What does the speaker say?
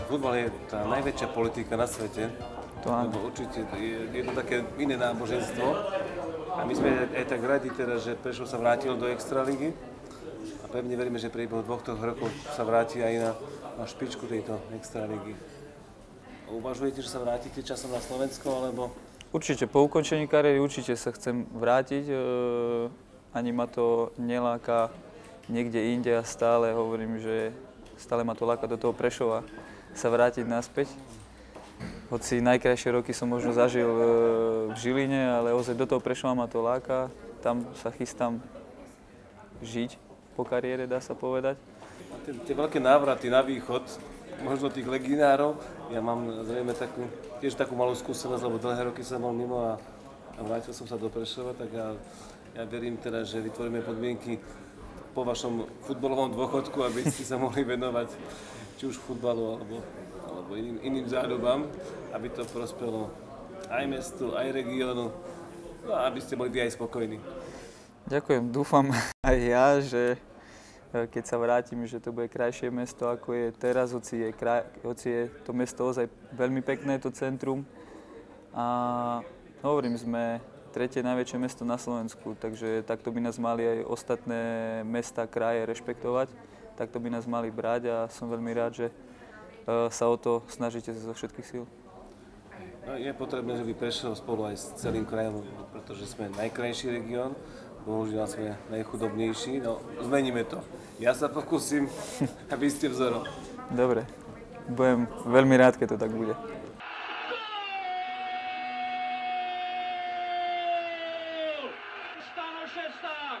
futbal je tá najväčšia politika na svete, lebo určite je to také iné náboženstvo. A my sme aj tak radi teda, že Prešov sa vrátil do extraligy a pevne veríme, že priebehu 2-3 rokov sa vráti aj na špičku tejto extraligy. Uvažujete, že sa vrátite časom na Slovensko, alebo? Určite, po ukončení kariéry určite sa chcem vrátiť. Ani ma to neláka niekde inde a stále hovorím, že stále ma to láka do toho Prešova sa vrátiť naspäť. Hoci najkrajšie roky som možno zažil v Žiline, ale ozaj do toho Prešova ma to láka. Tam sa chystám žiť po kariére, dá sa povedať. A tie veľké návraty na východ, možno tých legionárov, ja mám zrejme tiež takú malú skúsenosť, lebo dlhé roky som bol mimo a vrátil som sa do Prešova, tak ja verím teda, že vytvoríme podmienky po vašom futbalovom dôchodku, aby ste sa mohli venovať či už futbalu alebo iným záľubám, aby to prospelo aj mestu, aj regiónu, no a aby ste boli vy aj spokojní. Ďakujem, dúfam aj ja, že keď sa vrátim, že to bude krajšie mesto, ako je teraz, hoci je to mesto ozaj veľmi pekné, to centrum. A hovorím, sme tretie najväčšie mesto na Slovensku, takže takto by nás mali aj ostatné mesta, kraje rešpektovať, takto by nás mali brať a som veľmi rád, že sa o to snažíte zo všetkých síl. No, je potrebné, že by Prešov spolu aj s celým krajom, pretože sme najkrajší región, bohužiaľ sme najchudobnejší, no zmeníme to. Ja sa pokúsim, aby ste vzorom. Dobre, budem veľmi rád, keď to tak bude. Stano Šesták!